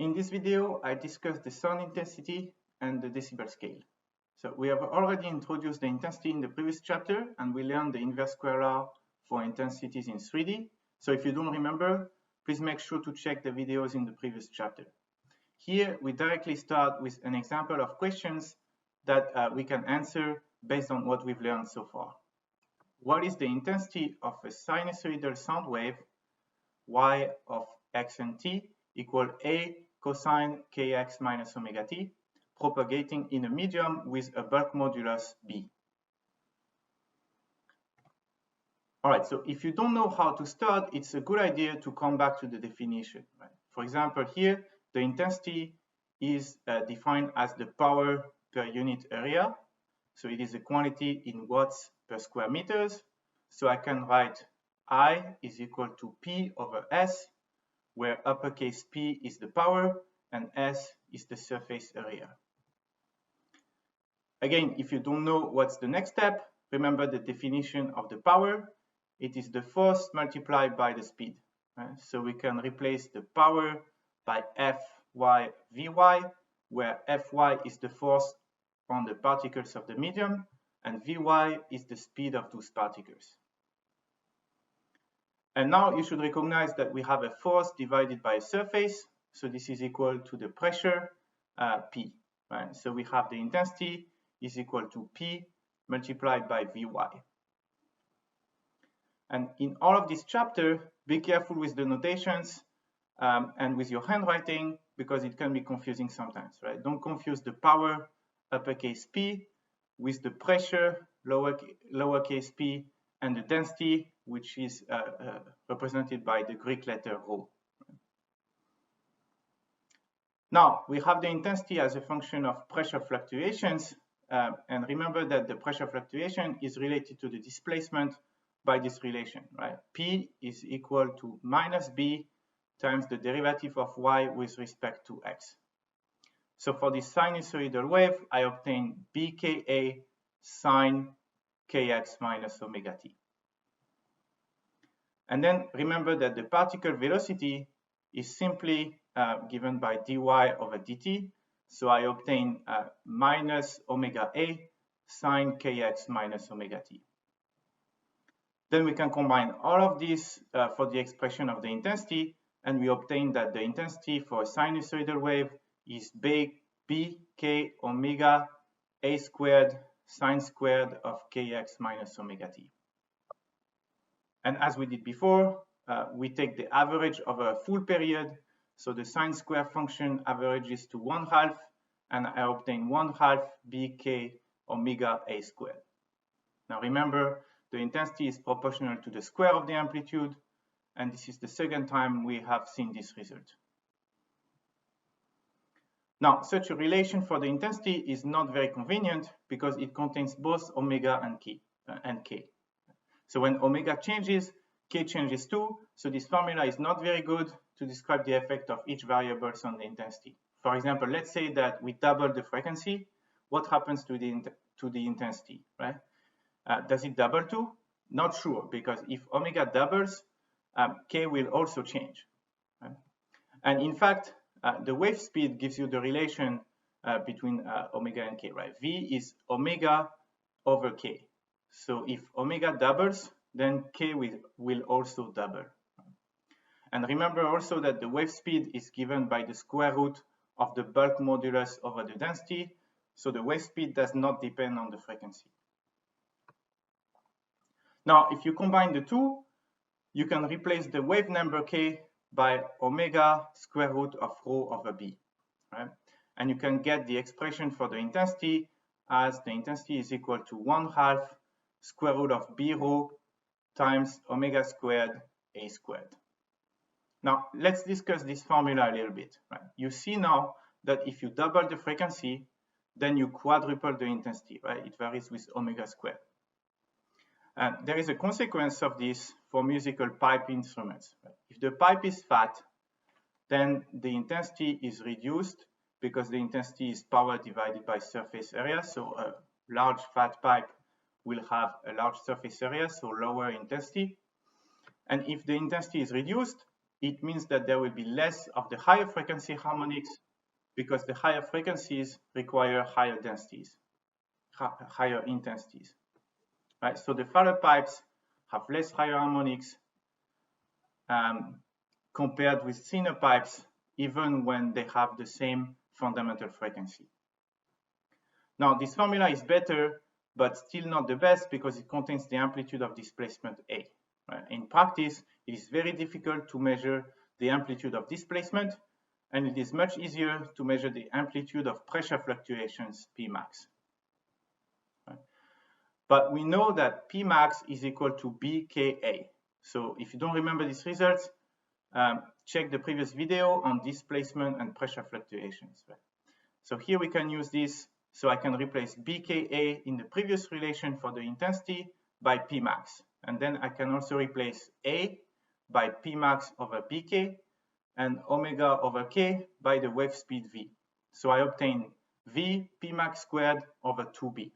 In this video, I discussed the sound intensity and the decibel scale. So we have already introduced the intensity in the previous chapter, and we learned the inverse square law for intensities in 3D. So if you don't remember, please make sure to check the videos in the previous chapter. Here, we directly start with an example of questions that we can answer based on what we've learned so far. What is the intensity of a sinusoidal sound wave y of x and t equal a cosine kx minus omega t, propagating in a medium with a bulk modulus b? All right, so if you don't know how to start, it's a good idea to come back to the definition. Right? For example, here, the intensity is defined as the power per unit area. So it is a quantity in watts per square meters. So I can write I is equal to P over S, where uppercase P is the power and S is the surface area. Again, if you don't know what's the next step, remember the definition of the power. It is the force multiplied by the speed. Right? So we can replace the power by Fy Vy, where Fy is the force on the particles of the medium, and Vy is the speed of those particles. And now you should recognize that we have a force divided by a surface. So this is equal to the pressure, P. Right? So we have the intensity is equal to P multiplied by Vy. And in all of this chapter, be careful with the notations and with your handwriting, because it can be confusing sometimes, right? Don't confuse the power, uppercase P, with the pressure, lowercase p, and the density, which is represented by the Greek letter rho. Now, we have the intensity as a function of pressure fluctuations, and remember that the pressure fluctuation is related to the displacement by this relation, right? P is equal to minus B times the derivative of y with respect to x. So for this sinusoidal wave, I obtain BKA sine kx minus omega t. And then remember that the particle velocity is simply given by dy over dt. So I obtain minus omega a sine kx minus omega t. Then we can combine all of this for the expression of the intensity, and we obtain that the intensity for a sinusoidal wave is bk omega a squared sine squared of kx minus omega t. And as we did before, we take the average over a full period. So the sine square function averages to 1/2, and I obtain 1/2 bk omega a squared. Now remember, the intensity is proportional to the square of the amplitude, and this is the second time we have seen this result. Now, such a relation for the intensity is not very convenient because it contains both omega and k. So when omega changes, k changes too. So this formula is not very good to describe the effect of each variable on the intensity. For example, let's say that we double the frequency. What happens to the intensity, right? Does it double too? Not sure, because if omega doubles, k will also change. Right? And in fact, the wave speed gives you the relation between omega and k, right? V is omega over k. So if omega doubles, then k will also double. And remember also that the wave speed is given by the square root of the bulk modulus over the density. So the wave speed does not depend on the frequency. Now, if you combine the two, you can replace the wave number k by omega square root of rho over b, right? And you can get the expression for the intensity as the intensity is equal to 1/2 square root of b rho times omega squared a squared. Now, let's discuss this formula a little bit, right? You see now that if you double the frequency, then you quadruple the intensity, right? It varies with omega squared. And there is a consequence of this for musical pipe instruments. If the pipe is fat, then the intensity is reduced because the intensity is power divided by surface area. So a large fat pipe will have a large surface area, so lower intensity. And if the intensity is reduced, it means that there will be less of the higher frequency harmonics because the higher frequencies require higher densities, higher intensities. Right? So the faller pipes have less higher harmonics compared with thinner pipes, even when they have the same fundamental frequency. Now, this formula is better, but still not the best because it contains the amplitude of displacement A. Right? In practice, it is very difficult to measure the amplitude of displacement, and it is much easier to measure the amplitude of pressure fluctuations, Pmax. Right? But we know that Pmax is equal to BKA. So if you don't remember these results, check the previous video on displacement and pressure fluctuations. Right? So here we can use this. So I can replace BKA in the previous relation for the intensity by Pmax. And then I can also replace A by Pmax over BK and omega over K by the wave speed V. So I obtain V Pmax squared over 2B.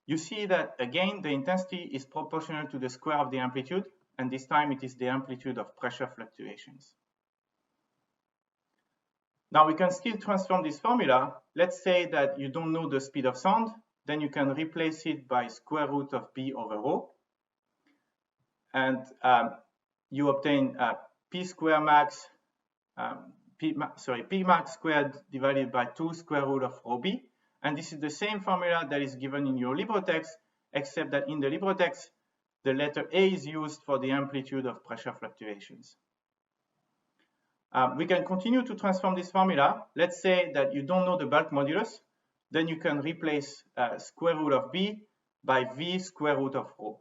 You see that again, the intensity is proportional to the square of the amplitude, and this time it is the amplitude of pressure fluctuations. Now we can still transform this formula. Let's say that you don't know the speed of sound, then you can replace it by square root of B over rho. And you obtain P square max, P max squared divided by 2 square root of rho B. And this is the same formula that is given in your LibreText, except that in the LibreText, the letter A is used for the amplitude of pressure fluctuations. We can continue to transform this formula. Let's say that you don't know the bulk modulus. Then you can replace square root of B by V square root of rho,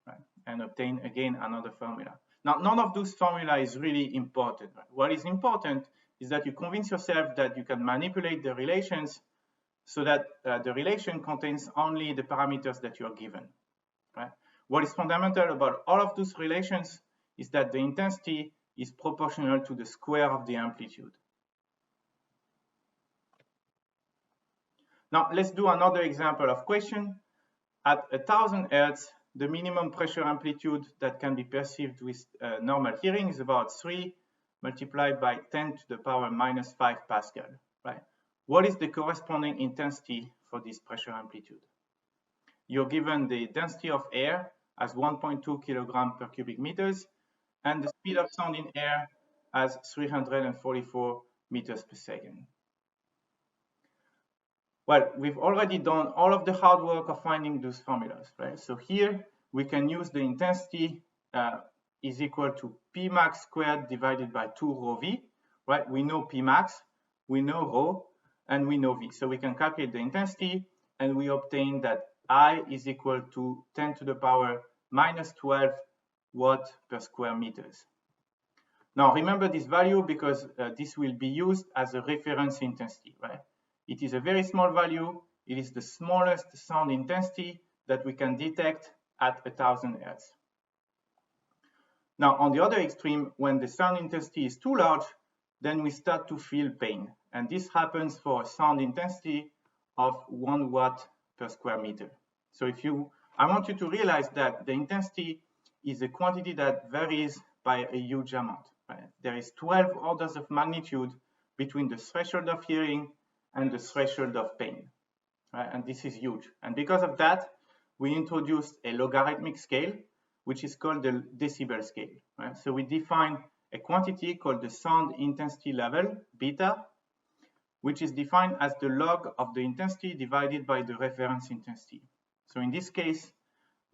right? And obtain again another formula. Now, none of those formula is really important. Right? What is important is that you convince yourself that you can manipulate the relations so that the relation contains only the parameters that you are given. Right? What is fundamental about all of those relations is that the intensity is proportional to the square of the amplitude. Now, let's do another example of question. At 1000 Hertz, the minimum pressure amplitude that can be perceived with normal hearing is about 3 multiplied by 10 to the power minus 5 Pascal. Right? What is the corresponding intensity for this pressure amplitude? You're given the density of air as 1.2 kilogram per cubic meters, and the speed of sound in air as 344 meters per second. Well, we've already done all of the hard work of finding those formulas, right? So here we can use the intensity is equal to Pmax squared divided by 2 rho V, right? We know Pmax, we know rho, and we know V. So we can calculate the intensity, and we obtain that I is equal to 10 to the power minus 12 watt per square meters. Now remember this value because this will be used as a reference intensity, right? It is a very small value. It is the smallest sound intensity that we can detect at 1000 Hertz. Now on the other extreme, when the sound intensity is too large, then we start to feel pain. And this happens for a sound intensity of 1 watt per square meter. So I want you to realize that the intensity is a quantity that varies by a huge amount. Right? There is 12 orders of magnitude between the threshold of hearing and the threshold of pain. Right? And this is huge. And because of that, we introduced a logarithmic scale, which is called the decibel scale. Right? So we define a quantity called the sound intensity level, beta, which is defined as the log of the intensity divided by the reference intensity. So in this case,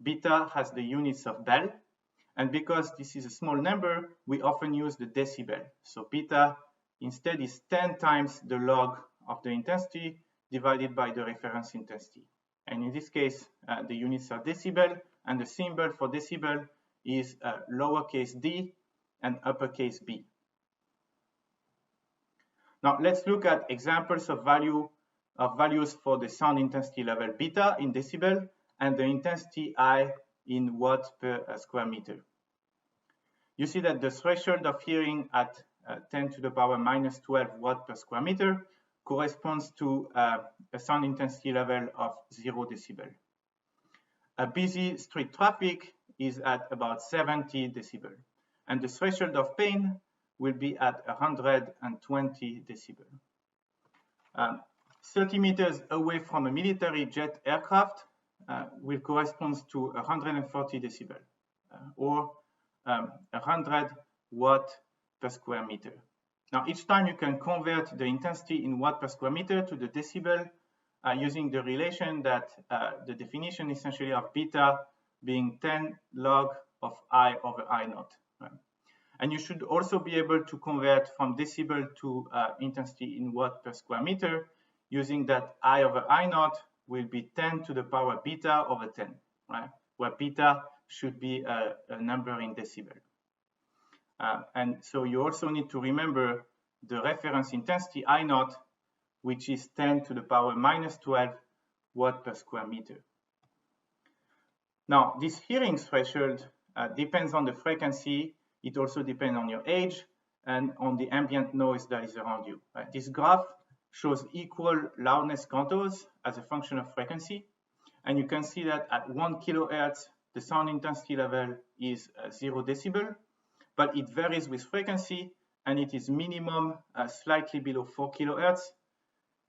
beta has the units of bell, and because this is a small number, we often use the decibel. So beta instead is 10 times the log of the intensity divided by the reference intensity. And in this case, the units are decibel, and the symbol for decibel is lowercase d and uppercase b. Now let's look at examples of values for the sound intensity level beta in decibel and the intensity I in watt per square meter. You see that the threshold of hearing at 10 to the power minus 12 watt per square meter corresponds to a sound intensity level of 0 decibel. A busy street traffic is at about 70 decibel. and the threshold of pain will be at 120 decibel. 30 meters away from a military jet aircraft will correspond to 140 decibel, or 100 watt per square meter. Now, each time you can convert the intensity in watt per square meter to the decibel using the relation that the definition essentially of beta being 10 log of I over I naught. Right? And you should also be able to convert from decibel to intensity in watt per square meter using that I over I naught will be 10 to the power beta over 10, right? Where beta should be a number in decibel. And so you also need to remember the reference intensity I naught, which is 10 to the power minus 12 watt per square meter. Now, this hearing threshold depends on the frequency. It also depends on your age and on the ambient noise that is around you. Right? This graph shows equal loudness contours as a function of frequency. And you can see that at 1 kilohertz, the sound intensity level is 0 decibel, but it varies with frequency, and it is minimum slightly below 4 kilohertz,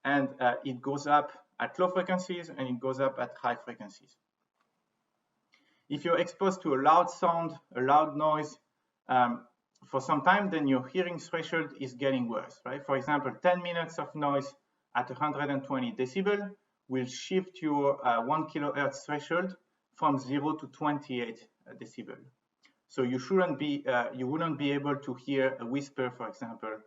and it goes up at low frequencies, and it goes up at high frequencies. If you're exposed to a loud sound, a loud noise, for some time, then your hearing threshold is getting worse, right? For example, 10 minutes of noise at 120 decibel will shift your 1 kilohertz threshold from 0 to 28 decibel. So you shouldn't be, you wouldn't be able to hear a whisper, for example,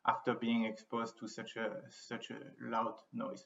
after being exposed to such a loud noise.